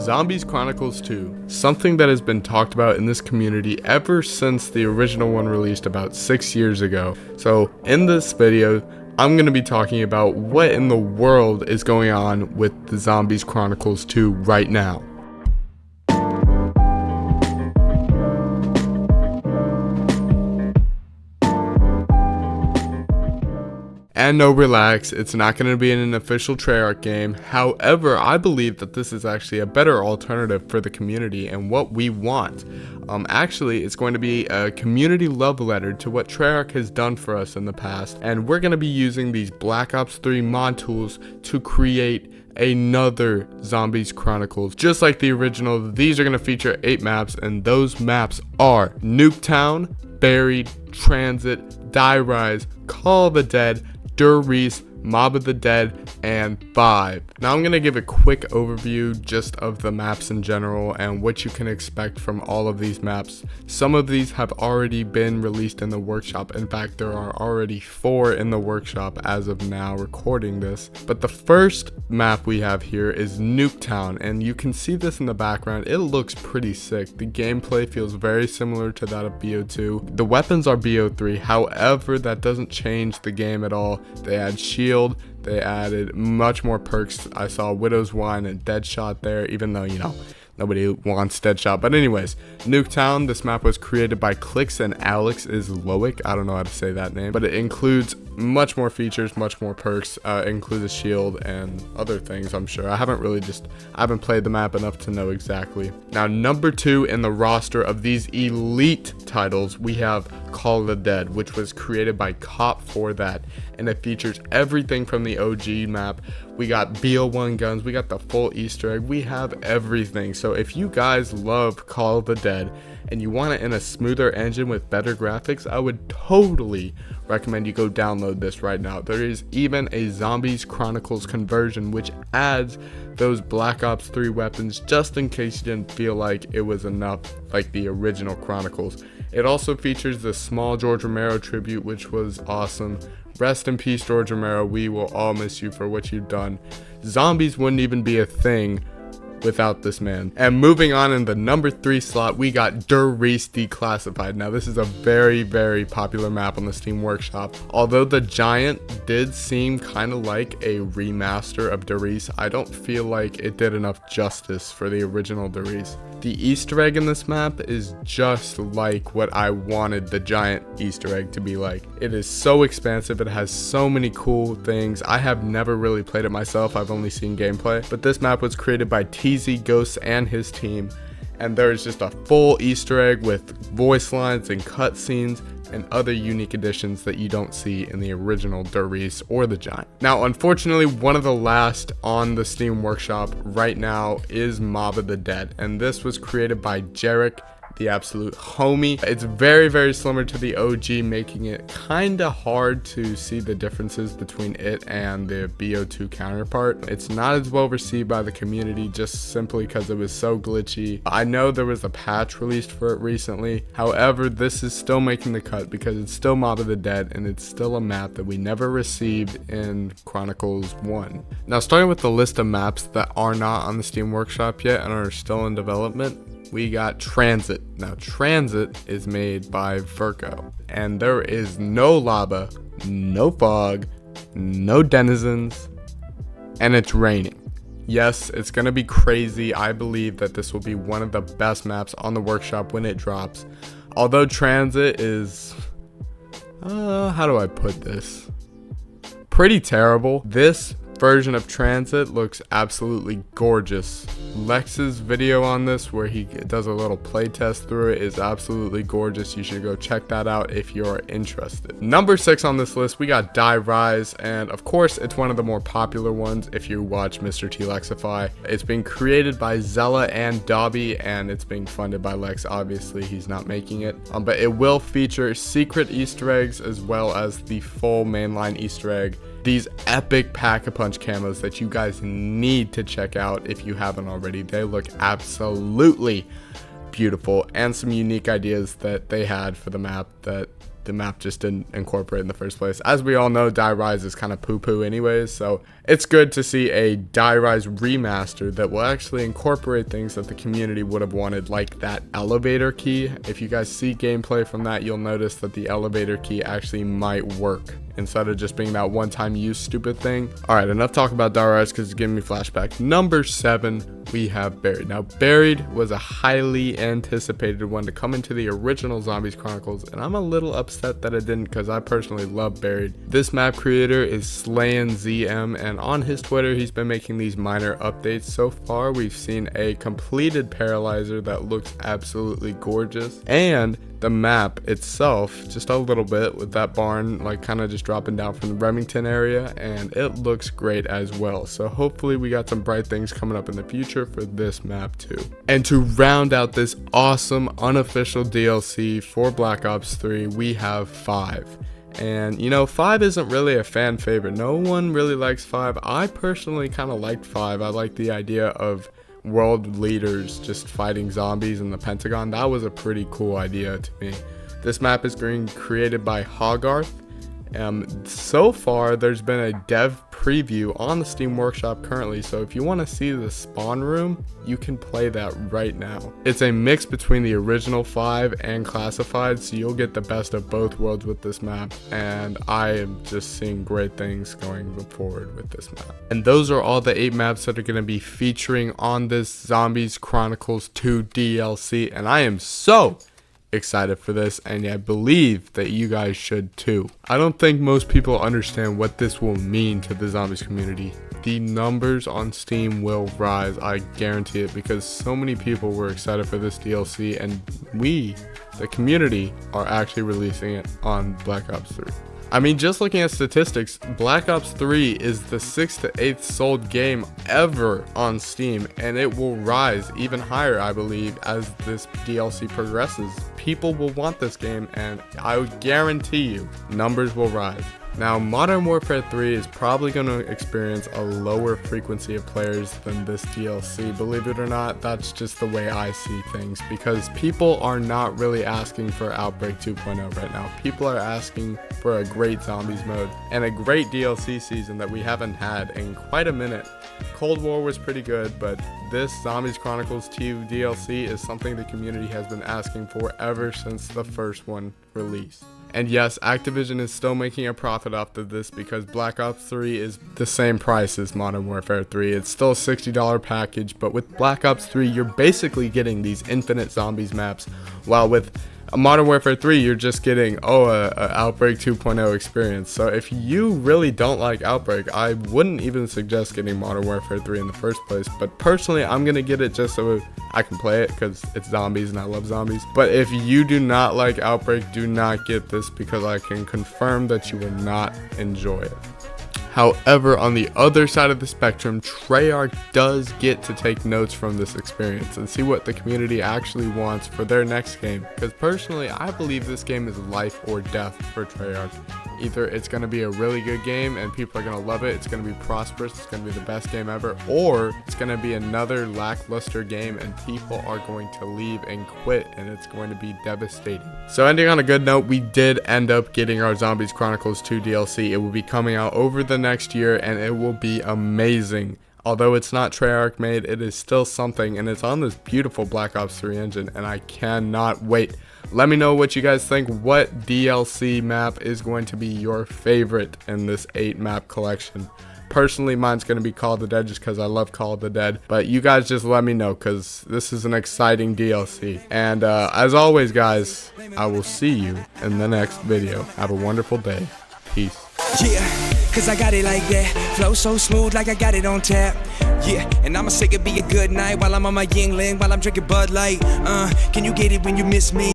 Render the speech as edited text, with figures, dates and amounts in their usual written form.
Zombies Chronicles 2, something that has been talked about in this community ever since the original one released about 6 years ago. So in this video, I'm going to be talking about what in the world is going on with the Zombies Chronicles 2 right now. And no, relax, it's not going to be in an official Treyarch game. However, I believe that this is actually a better alternative for the community and what we want. Actually, it's going to be a community love letter to what Treyarch has done for us in the past. And we're going to be using these Black Ops 3 mod tools to create another Zombies Chronicles. Just like the original, these are going to feature 8 maps, and those maps are Nuketown, Buried, Transit, Die Rise, Call of the Dead, Dorris, Mob of the Dead, and Vibe. Now I'm going to give a quick overview just of the maps in general and what you can expect from all of these maps. Some of these have already been released in the workshop. In fact, there are already 4 in the workshop as of now recording this. But the first map we have here is Nuketown, and you can see this in the background. It looks pretty sick. The gameplay feels very similar to that of BO2. The weapons are BO3, however, that doesn't change the game at all. They add shield, they added much more perks. I saw Widow's Wine and Deadshot there, even though, you know, nobody wants Deadshot. But anyways, Nuketown, this map was created by Clicks and Alex is Loic. I don't know how to say that name, but it includes much more features, much more perks. It includes a shield and other things, I'm sure. I haven't played the map enough to know exactly. Now, number 2 in the roster of these elite titles, we have Call of the Dead, which was created by Cop for that, and it features everything from the OG map. We got BO1 guns, we got the full Easter egg, we have everything. So if you guys love Call of the Dead and you want it in a smoother engine with better graphics, I would totally recommend you go download this right now. There is even a Zombies Chronicles conversion which adds those Black Ops 3 weapons just in case you didn't feel like it was enough like the original Chronicles. It also features the small George Romero tribute, which was awesome. Rest in peace, George Romero. We will all miss you for what you've done. Zombies wouldn't even be a thing without this man. And moving on, in the number 3 slot, we got Dorris Declassified. Now, this is a very, very popular map on the Steam Workshop. Although the Giant did seem kind of like a remaster of Dorris, I don't feel like it did enough justice for the original Dorris. The Easter egg in this map is just like what I wanted the Giant Easter egg to be like. It is so expansive, it has so many cool things. I have never really played it myself, I've only seen gameplay, but this map was created by TZ Ghosts and his team, and there is just a full Easter egg with voice lines and cutscenes and other unique additions that you don't see in the original Dorris or the Giant. Now, unfortunately, one of the last on the Steam Workshop right now is Mob of the Dead, and this was created by Jarek, the absolute homie. It's very, very similar to the OG, making it kind of hard to see the differences between it and the BO2 counterpart. It's not as well received by the community just simply because it was so glitchy. I know there was a patch released for it recently. However, this is still making the cut because it's still Mob of the Dead and it's still a map that we never received in Chronicles 1. Now, starting with the list of maps that are not on the Steam Workshop yet and are still in development, we got Transit. Now, Transit is made by Virgo, and there is no lava, no fog, no denizens, and it's raining. Yes, it's gonna be crazy. I believe that this will be one of the best maps on the workshop when it drops. Although Transit is, how do I put this? Pretty terrible. This version of Transit looks absolutely gorgeous. Lex's video on this where he does a little play test through it is absolutely gorgeous. You should go check that out if you're interested. Number 6 on this list, we got Die Rise, and of course it's one of the more popular ones if you watch Mr. T-Lexify. It's being created by Zella and Dobby, and it's being funded by Lex. Obviously he's not making it, but it will feature secret Easter eggs as well as the full mainline Easter egg. These epic Pack-a-Punch camos that you guys need to check out if you haven't already. They look absolutely beautiful, and some unique ideas that they had for the map that the map just didn't incorporate in the first place. As we all know, Die Rise is kind of poo-poo anyways, so it's good to see a Die Rise remaster that will actually incorporate things that the community would have wanted, like that elevator key. If you guys see gameplay from that, you'll notice that the elevator key actually might work instead of just being that one-time use stupid thing. All right, enough talk about Die Rise because it's giving me flashback. Number 7, we have Buried. Now, Buried was a highly anticipated one to come into the original Zombies Chronicles, and I'm a little upset that it didn't because I personally love Buried. This map creator is SlayinZM, and on his Twitter, he's been making these minor updates. So far, we've seen a completed Paralyzer that looks absolutely gorgeous, and the map itself just a little bit with that barn like kind of just dropping down from the Remington area, and it looks great as well. So hopefully we got some bright things coming up in the future for this map too. And to round out this awesome unofficial DLC for Black Ops 3, we have 5. And you know, 5 isn't really a fan favorite. No one really likes 5. I personally kind of liked 5. I like the idea of world leaders just fighting zombies in the Pentagon. That was a pretty cool idea to me. This map is being created by Hogarth. So far there's been a dev preview on the Steam Workshop currently, so if you want to see the spawn room, you can play that right now. It's a mix between the original 5 and Classified, so you'll get the best of both worlds with this map, and I am just seeing great things going forward with this map. And those are all the 8 maps that are going to be featuring on this Zombies Chronicles 2 DLC, and I am so excited for this, and I believe that you guys should too. I don't think most people understand what this will mean to the zombies community. The numbers on Steam will rise, I guarantee it, because so many people were excited for this DLC, and we, the community, are actually releasing it on Black Ops 3. I mean, just looking at statistics, Black Ops 3 is the 6th to 8th sold game ever on Steam, and it will rise even higher, I believe, as this DLC progresses. People will want this game, and I would guarantee you, numbers will rise. Now, Modern Warfare 3 is probably going to experience a lower frequency of players than this DLC. Believe it or not, that's just the way I see things, because people are not really asking for Outbreak 2.0 right now. People are asking for a great zombies mode and a great DLC season that we haven't had in quite a minute. Cold War was pretty good, but this Zombies Chronicles 2 DLC is something the community has been asking for ever since the first one released. And yes, Activision is still making a profit off of this because Black Ops 3 is the same price as Modern Warfare 3. It's still a $60 package, but with Black Ops 3, you're basically getting these infinite zombies maps, while with Modern Warfare 3, you're just getting, a Outbreak 2.0 experience. So if you really don't like Outbreak, I wouldn't even suggest getting Modern Warfare 3 in the first place. But personally, I'm going to get it just so I can play it because it's zombies and I love zombies. But if you do not like Outbreak, do not get this because I can confirm that you will not enjoy it. However, on the other side of the spectrum, Treyarch does get to take notes from this experience and see what the community actually wants for their next game. Because personally, I believe this game is life or death for Treyarch. Either it's going to be a really good game and people are going to love it, it's going to be prosperous, it's going to be the best game ever, or it's going to be another lackluster game and people are going to leave and quit and it's going to be devastating. So ending on a good note, we did end up getting our Zombies Chronicles 2 DLC. It will be coming out over the next year and it will be amazing. Although it's not Treyarch made, it is still something, and it's on this beautiful Black Ops 3 engine, and I cannot wait. Let me know what you guys think. What DLC map is going to be your favorite in this 8 map collection? Personally, mine's going to be Call of the Dead just because I love Call of the Dead. But you guys just let me know because this is an exciting DLC. And as always, guys, I will see you in the next video. Have a wonderful day. Peace. Yeah, cause I got it like that. Flow so smooth like I got it on tap. Yeah, and I'ma say it be a good night while I'm on my Yingling, while I'm drinking Bud Light. Can you get it when you miss me?